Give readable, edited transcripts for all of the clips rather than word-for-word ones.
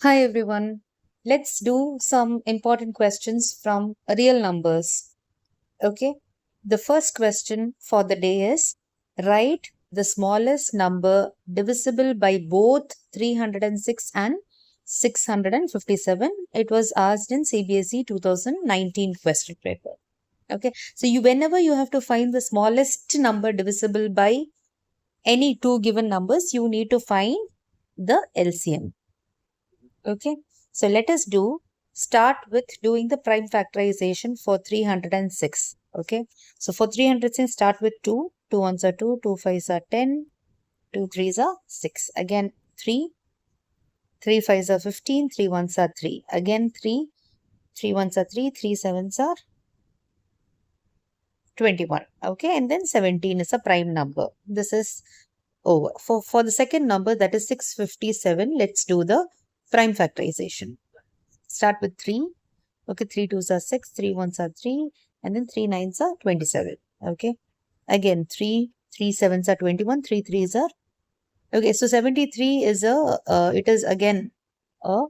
Hi everyone. Let's do some important questions from real numbers. Okay. The first question for the day is write the smallest number divisible by both 306 and 657. It was asked in CBSE 2019 question paper. Okay. So whenever you have to find the smallest number divisible by any two given numbers, you need to find the LCM. Okay, so let us start with doing the prime factorization for 306. Okay, so for 306, start with 2. 2 ones are 2, 2 fives are 10, 2 threes are 6. Again 3, 3 fives are 15, 3 ones are 3. Again 3, 3 ones are 3, 3 sevens are 21. Okay, and then 17 is a prime number. This is over. For the second number, that is 657, let's do the prime factorization. Start with 3. Okay, 3 twos are 6, 3 ones are 3, and then 3 nines are 27. Okay, again 3 sevens are 21, 3 threes are. Okay, so 73 is it is again a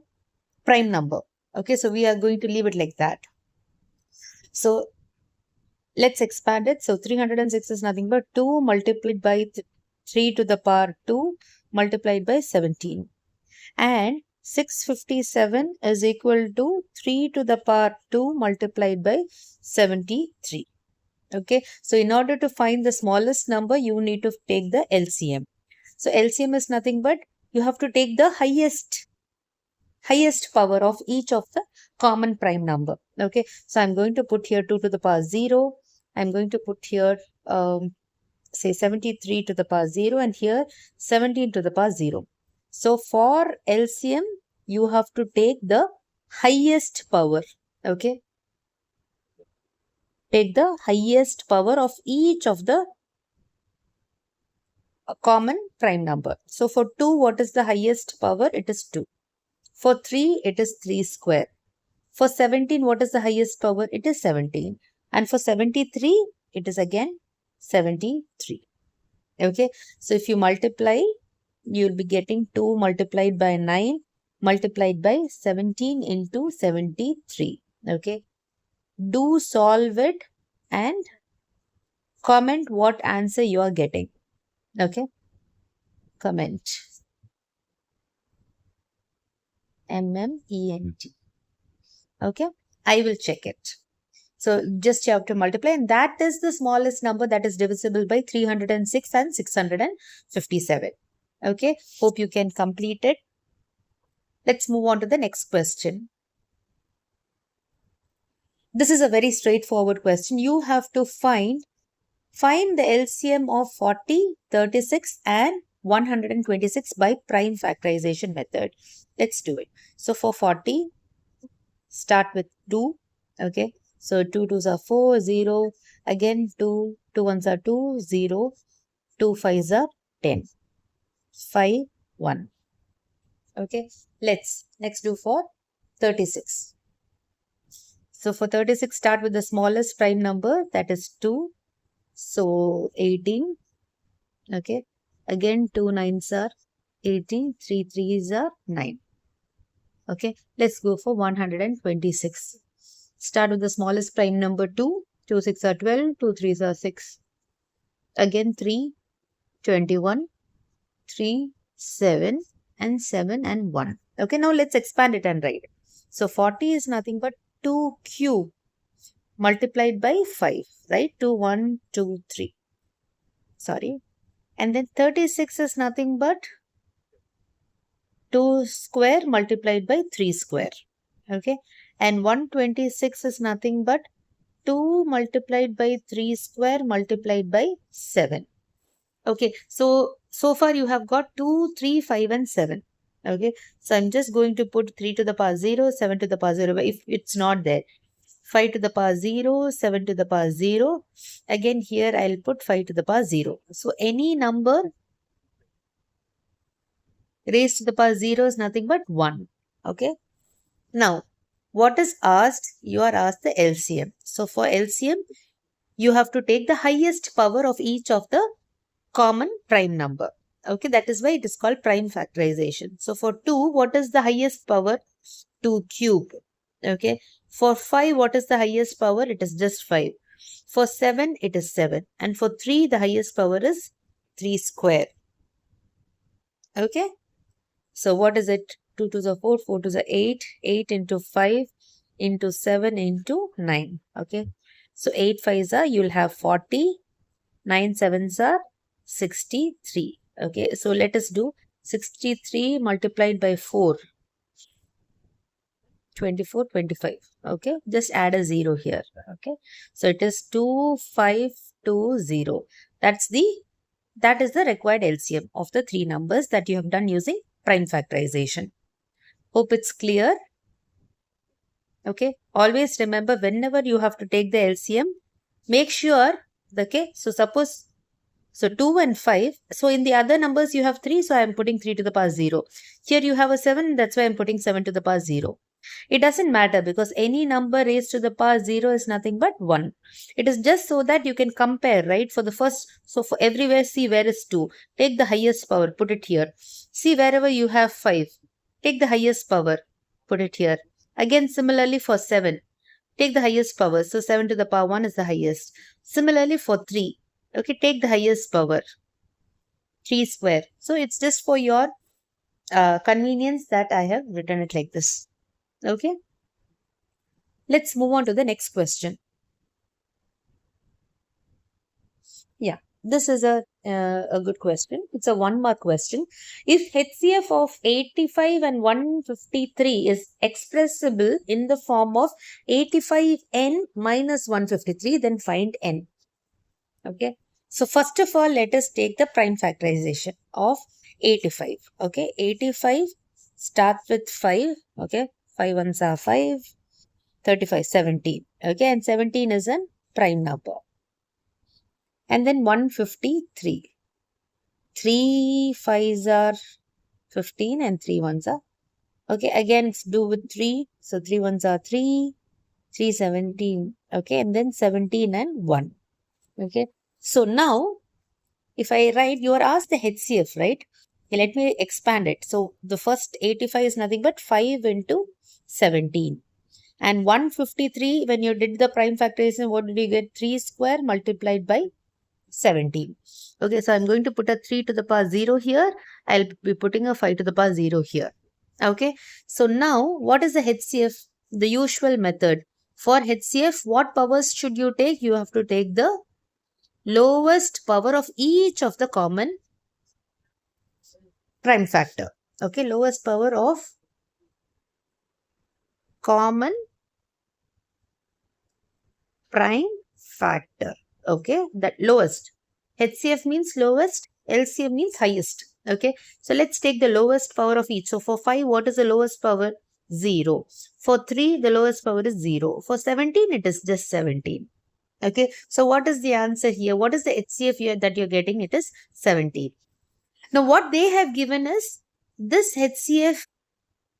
prime number. Okay, so we are going to leave it like that. So let's expand it. So 306 is nothing but 2 multiplied by 3 to the power 2 multiplied by 17. And 657 is equal to 3 to the power 2 multiplied by 73. Okay, so in order to find the smallest number, you need to take the LCM. So LCM is nothing but you have to take the highest power of each of the common prime number. Okay, so I'm going to put here 2 to the power 0. I'm going to put here say 73 to the power 0, and here 17 to the power 0. So for LCM, you have to take the highest power. Okay, take the highest power of each of the common prime number. So for 2, what is the highest power? It is 2. For 3, it is 3 square. For 17, what is the highest power? It is 17. And for 73, it is again 73. Okay, so if you multiply, you will be getting 2 multiplied by 9 multiplied by 17 into 73. Okay, do solve it and comment what answer you are getting. Okay, comment MENT. Okay, I will check it. So just you have to multiply, and that is the smallest number that is divisible by 306 and 657. Okay, hope you can complete it. Let's move on to the next question. This is a very straightforward question. You have to find the LCM of 40, 36 and 126 by prime factorization method. Let's do it. So for 40, start with 2. Okay, so 2 twos are 4, 0. Again 2 ones are 2, 0. 2 fives are 10. 5, 1. Okay, let's next do for 36. So for 36, start with the smallest prime number, that is 2. So 18. Okay, again 2 nines are 18, 3 threes are 9. Okay, let's go for 126. Start with the smallest prime number 2. 2 6 are 12, 2 3s are 6. Again 3, 21, 3, 7 and 7 and 1. Okay, now let's expand it and write. So 40 is nothing but 2 cube multiplied by 5, right? 2, 1, 2, 3. Sorry. And then 36 is nothing but 2 square multiplied by 3 square. Okay. And 126 is nothing but 2 multiplied by 3 square multiplied by 7. Okay. So far you have got 2, 3, 5 and 7. Okay. So I'm just going to put 3 to the power 0, 7 to the power 0 if it's not there. 5 to the power 0, 7 to the power 0. Again here I'll put 5 to the power 0. So any number raised to the power 0 is nothing but 1. Okay. Now, what is asked? You are asked the LCM. So for LCM, you have to take the highest power of each of the common prime number. Okay, that is why it is called prime factorization. So for 2, what is the highest power? 2 cube. Okay. For 5, what is the highest power? It is just 5. For 7, it is 7. And for 3, the highest power is 3 square. Okay. So what is it? 2 to the 4, 4 to the 8, 8 into 5 into 7 into 9. Okay. So 8 5s are, you'll have 40, 9 7s are 63. Okay. So let us do 63 multiplied by 4. 24, 25. Okay. Just add a 0 here. Okay. So it is 2520. That is the required LCM of the 3 numbers that you have done using prime factorization. Hope it's clear. Okay. Always remember, whenever you have to take the LCM, make sure, okay. So suppose, so 2 and 5. So in the other numbers you have 3. So I am putting 3 to the power 0. Here you have a 7. That's why I am putting 7 to the power 0. It doesn't matter because any number raised to the power 0 is nothing but 1. It is just so that you can compare, right? For the first, so for everywhere, see where is 2. Take the highest power, put it here. See wherever you have 5. Take the highest power, put it here. Again, similarly for 7. Take the highest power. So 7 to the power 1 is the highest. Similarly for 3. Okay, take the highest power. 3 square. So it's just for your convenience that I have written it like this. Okay. Let's move on to the next question. Yeah, this is a good question. It's a 1-mark question. If HCF of 85 and 153 is expressible in the form of 85n minus 153, then find n. Okay. So first of all, let us take the prime factorization of 85. Okay. 85 starts with 5. Okay. 5 ones are 5. 35, 17. Okay. And 17 is a prime number. And then 153. 3 5s are 15 and 3 1s are. Okay. Again, it's do with 3. So 3 1s are 3. 3 17. Okay. And then 17 and 1. Okay. So now, if I write, you are asked the HCF, right? Okay, let me expand it. So the first 85 is nothing but 5 into 17. And 153, when you did the prime factorization, what did you get? 3 square multiplied by 17. Okay, so I'm going to put a 3 to the power 0 here. I'll be putting a 5 to the power 0 here. Okay, so now what is the HCF? The usual method. For HCF, what powers should you take? You have to take the lowest power of each of the common prime factor. Okay, lowest power of common prime factor. Okay, that lowest. HCF means lowest, LCM means highest. Okay, so let's take the lowest power of each. So for 5, what is the lowest power? 0. For 3, the lowest power is 0. For 17, it is just 17. Okay, so what is the answer here? What is the HCF here that you're getting? It is 17. Now, what they have given is this HCF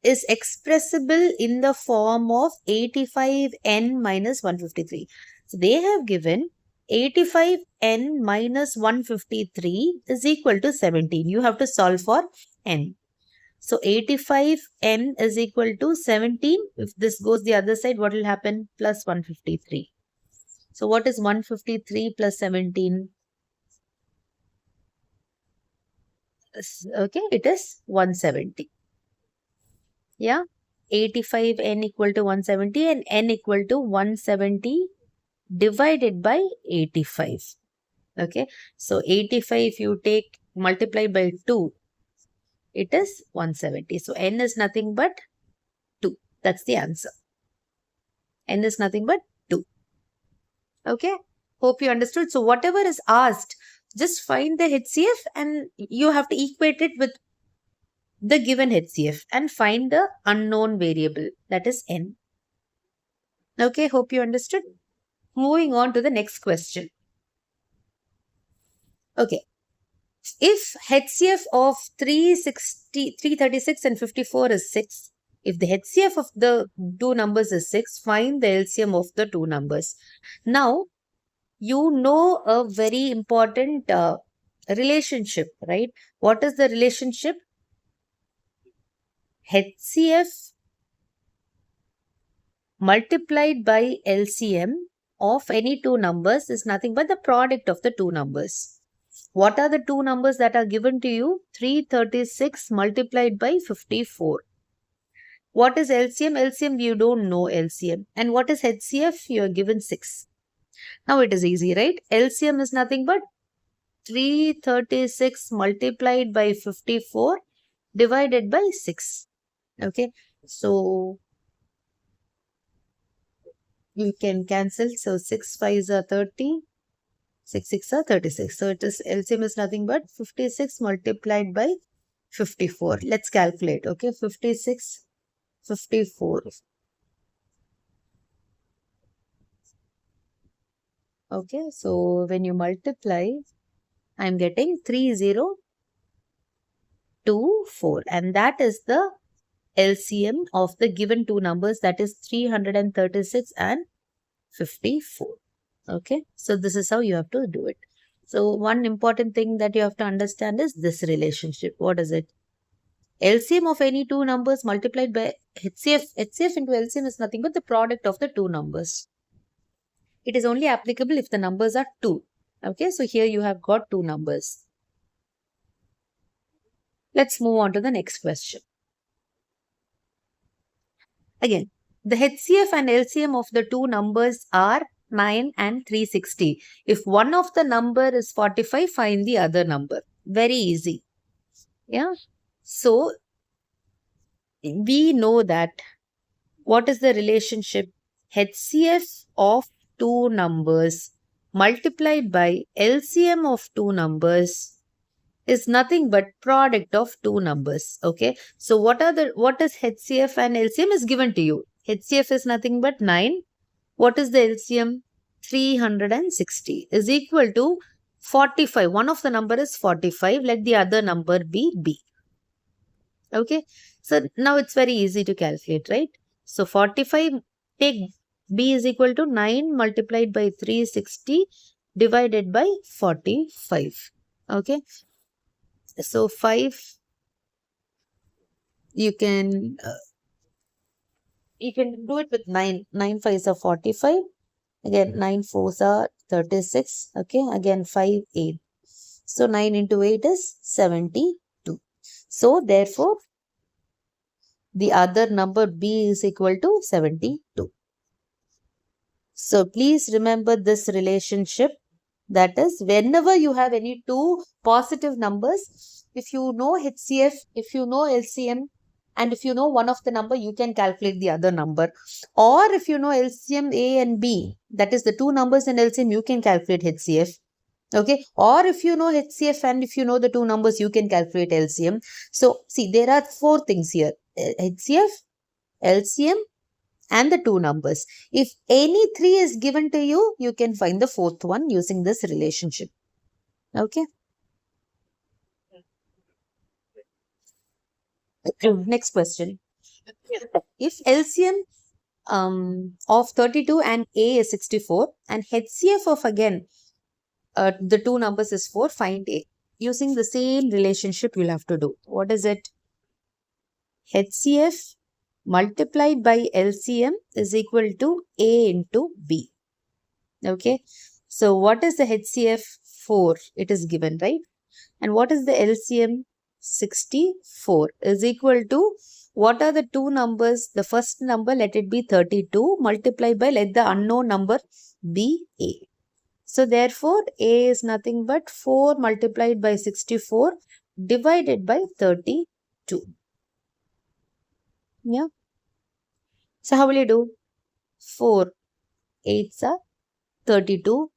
is expressible in the form of 85n minus 153. So, they have given 85n minus 153 is equal to 17. You have to solve for n. So, 85n is equal to 17. If this goes the other side, what will happen? Plus 153. So, what is 153 plus 17? Okay, it is 170. Yeah, 85 n equal to 170 and n equal to 170 divided by 85. Okay, so 85 if you take multiply by 2, it is 170. So n is nothing but 2. That's the answer. N is nothing but 2. Okay, hope you understood. So whatever is asked, just find the HCF and you have to equate it with the given HCF and find the unknown variable, that is n. Okay, hope you understood. Moving on to the next question. Okay, if HCF of 336 and 54 is 6, if the HCF of the two numbers is 6, find the LCM of the two numbers. Now, you know a very important relationship, right? What is the relationship? HCF multiplied by LCM of any two numbers is nothing but the product of the two numbers. What are the two numbers that are given to you? 336 multiplied by 54. What is LCM? LCM, you don't know LCM. And what is HCF? You are given 6. Now it is easy, right? LCM is nothing but 336 multiplied by 54 divided by 6. Okay. So you can cancel. So 6 5s are 30. 6 6 are 36. So it is LCM is nothing but 56 multiplied by 54. Let's calculate. Okay. 56, 54. Okay. So when you multiply, I'm getting 3024. And that is the LCM of the given two numbers, that is 336 and 54. Okay. So this is how you have to do it. So one important thing that you have to understand is this relationship. What is it? LCM of any two numbers multiplied by HCF. HCF into LCM is nothing but the product of the two numbers. It is only applicable if the numbers are 2. Okay. So here you have got two numbers. Let's move on to the next question. Again, the HCF and LCM of the two numbers are 9 and 360. If one of the number is 45, find the other number. Very easy. Yeah. So, we know that what is the relationship? HCF of two numbers multiplied by LCM of two numbers is nothing but product of two numbers. Okay. So what is HCF and LCM is given to you. HCF is nothing but 9. What is the LCM? 360 is equal to 45. One of the number is 45. Let the other number be B. Okay. So now it's very easy to calculate, right? So 45, take B is equal to 9 multiplied by 360 divided by 45. Okay. So 5, you can do it with 9. 9 5s are 45. Again, 9 4s are 36. Okay. Again, 5, 8. So 9 into 8 is 72. So therefore, the other number B is equal to 72. So please remember this relationship. That is, whenever you have any two positive numbers, if you know HCF, if you know LCM, and if you know one of the number, you can calculate the other number. Or if you know LCM A and B, that is the two numbers in LCM, you can calculate HCF. Okay. Or if you know HCF and if you know the two numbers, you can calculate LCM. So see, there are 4 things here. HCF, LCM, and the two numbers. If any 3 is given to you, you can find the 4th one using this relationship. Okay. Next question. If LCM of 32 and A is 64 and HCF of again the two numbers is 4, find A. Using the same relationship you'll have to do. What is it? HCF multiplied by LCM is equal to A into B. Okay. So what is the HCF? 4. It is given, right? And what is the LCM? 64 is equal to, what are the two numbers? The first number, let it be 32, multiplied by, let the unknown number be A. So therefore, A is nothing but 4 multiplied by 64 divided by 32. Yeah. So how will you do? 4 8s are 32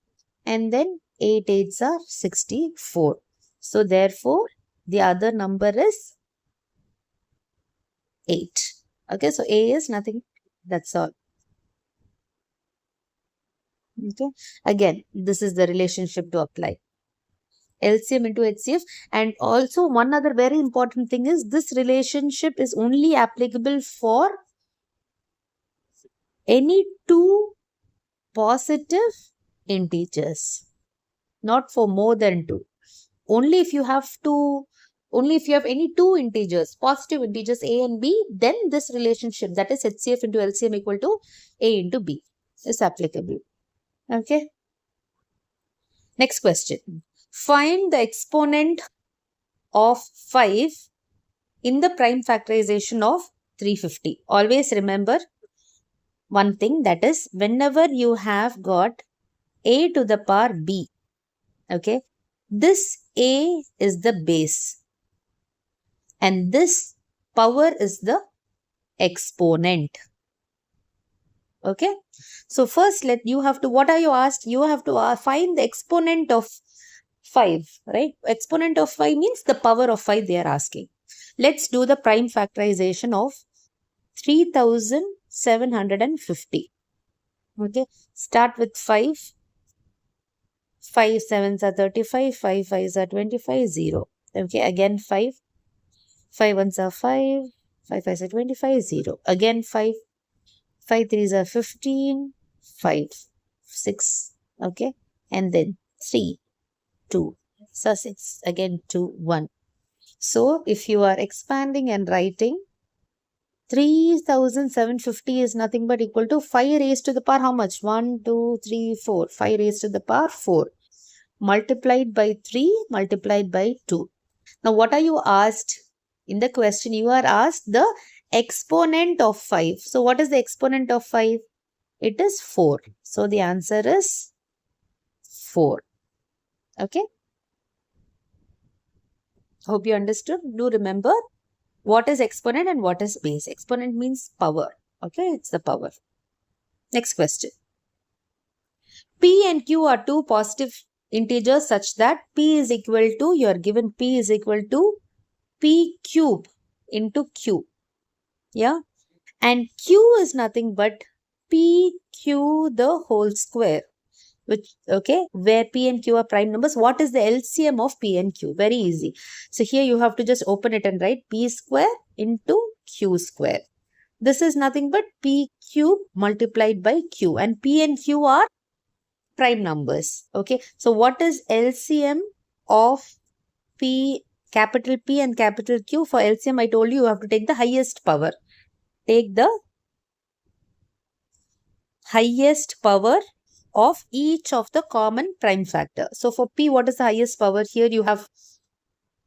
and then 8 8s are 64. So therefore, the other number is 8. Okay, so A is nothing. That's all. Okay. Again, this is the relationship to apply. LCM into HCF. And also one other very important thing is this relationship is only applicable for any two positive integers, not for more than 2. Only if you have any two integers, positive integers a and b, then this relationship, that is HCF into LCM equal to a into b, is applicable. Okay. Next question. Find the exponent of 5 in the prime factorization of 350. Always remember one thing, that is whenever you have got a to the power b, okay, this a is the base and this power is the exponent. Okay. So first what are you asked? You have to find the exponent of 5, right? Exponent of 5 means the power of 5 they are asking. Let's do the prime factorization of 3750. Okay. Start with 5. 5 sevens are 35, 5 fives are 25, 0. Okay, again 5. 5 ones are 5, 5 fives are 25, 0. Again 5. 5 threes are 15, 5, 6. Okay, and then 3, 2. So 6, again 2, 1. So if you are expanding and writing, 3750 is nothing but equal to 5 raised to the power how much? 1, 2, 3, 4. 5 raised to the power 4. Multiplied by 3, multiplied by 2. Now what are you asked? In the question you are asked the exponent of 5. So what is the exponent of 5? It is 4. So the answer is 4. Okay. Hope you understood. Do remember what is exponent and what is base. Exponent means power. Okay, it's the power. Next question. P and Q are two positive integers such that P is equal to, you are given P is equal to P cube into Q. Yeah. And Q is nothing but PQ the whole square. Which, okay, where P and Q are prime numbers. What is the LCM of P and Q? Very easy. So here you have to just open it and write P square into Q square. This is nothing but P cube multiplied by Q. And P and Q are prime numbers. Okay. So what is LCM of P, capital P and capital Q? For LCM, I told you have to take the highest power. Take the highest power of each of the common prime factor. So for P, what is the highest power? Here you have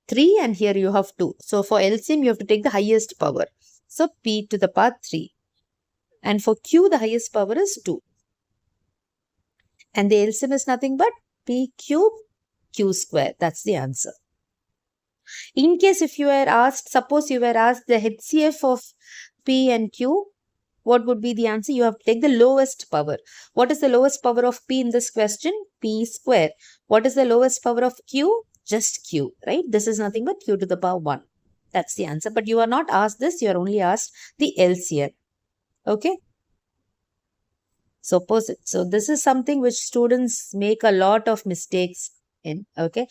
3 and here you have 2. So for LCM, you have to take the highest power. So P to the power 3. And for Q, the highest power is 2. And the LCM is nothing but P cube Q square. That's the answer. In case if you were asked, suppose you were asked the HCF of P and Q, what would be the answer? You have to take the lowest power. What is the lowest power of P in this question? P square. What is the lowest power of Q? Just Q, right? This is nothing but Q to the power 1. That's the answer. But you are not asked this. You are only asked the LCM. Okay. So this is something which students make a lot of mistakes in. Okay.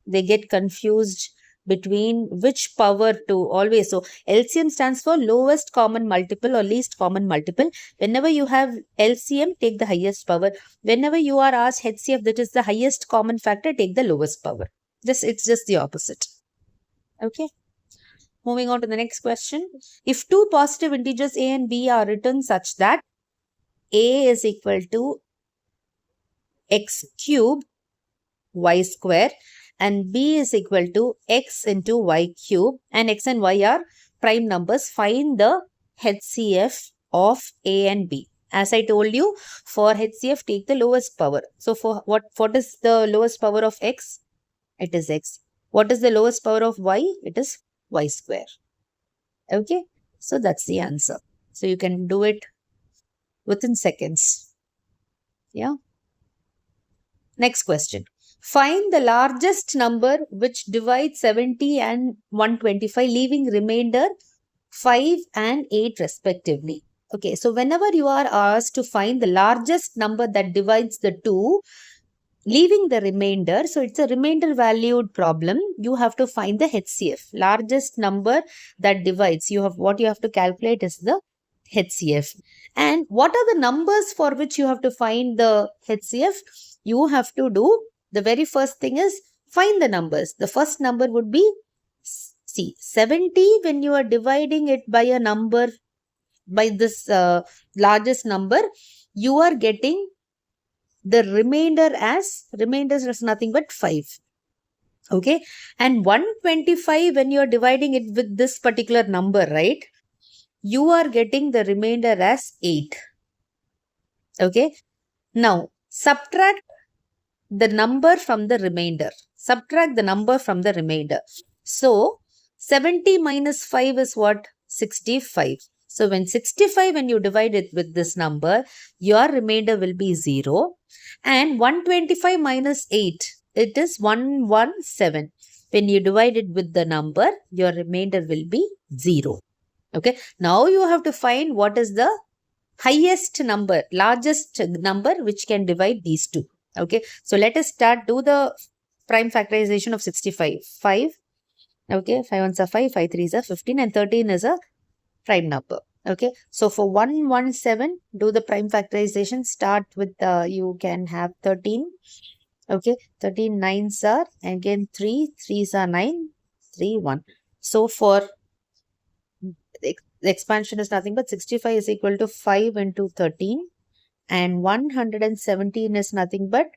They get confused between which power to always. So LCM stands for lowest common multiple or least common multiple. Whenever you have LCM, take the highest power. Whenever you are asked HCF, that is the highest common factor, take the lowest power. It's just the opposite. Okay. Moving on to the next question. If two positive integers a and b are written such that a is equal to x cube y square and b is equal to x into y cube and x and y are prime numbers, find the HCF of a and b. As I told you, for HCF, take the lowest power. So for what is the lowest power of x? It is x. What is the lowest power of y? It is y square. Okay. So that's the answer. So you can do it within seconds. Yeah. Next question. Find the largest number which divides 70 and 125, leaving remainder 5 and 8 respectively. Okay, so whenever you are asked to find the largest number that divides the two, leaving the remainder, so it's a remainder valued problem, you have to find the HCF. Largest number that divides, what you have to calculate is the HCF. And what are the numbers for which you have to find the HCF? You have to do, the very first thing is Find the numbers. The first number would be, see, 70 when you are dividing it by a number, by this largest number, you are getting the remainder as nothing but 5. Okay. And 125 when you are dividing it with this particular number, right? You are getting the remainder as 8. Okay. Now, subtract the number from the remainder. Subtract the number from the remainder. So, 70 minus 5 is what? 65. So, when 65, when you divide it with this number, your remainder will be 0. And 125 minus 8, it is 117. When you divide it with the number, your remainder will be 0. Okay. Now, you have to find what is the highest number, largest number which can divide these two. Okay. So, let us do the prime factorization of 65. 5. Okay. 5 ones are 5, 5 3s are 15, and 13 is a prime number. Okay. So, for 117, do the prime factorization. Start with, you can have 13. Okay. 13 9s are, again 3, 3s are 9, 3, 1. So, for the expansion is nothing but 65 is equal to 5 into 13, and 117 is nothing but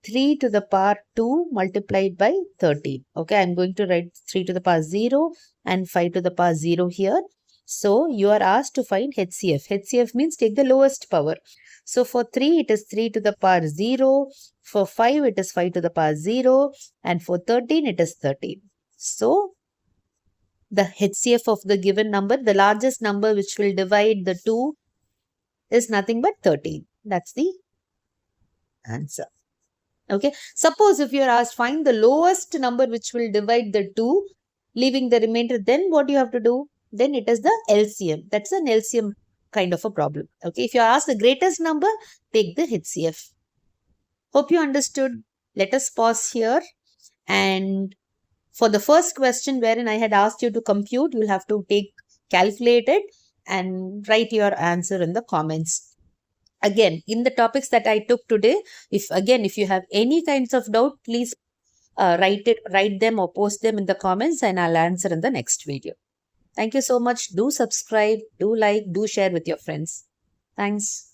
3 to the power 2 multiplied by 13. Okay, I'm going to write 3 to the power 0 and 5 to the power 0 here. So, you are asked to find HCF. HCF means take the lowest power. So, for 3, it is 3 to the power 0. For 5, it is 5 to the power 0. And for 13, it is 13. So, the HCF of the given number, the largest number which will divide the two, is nothing but 13. That's the answer. Okay. Suppose if you are asked, find the lowest number which will divide the two, leaving the remainder, then what you have to do? Then it is the LCM. That's an LCM kind of a problem. Okay. If you are asked the greatest number, take the HCF. Hope you understood. Let us pause here. And for the first question wherein I had asked you to compute, you'll have to calculate it and write your answer in the comments. Again, in the topics that I took today, if you have any kinds of doubt, please write them or post them in the comments, and I'll answer in the next video. Thank you so much. Do subscribe, do like, do share with your friends. Thanks.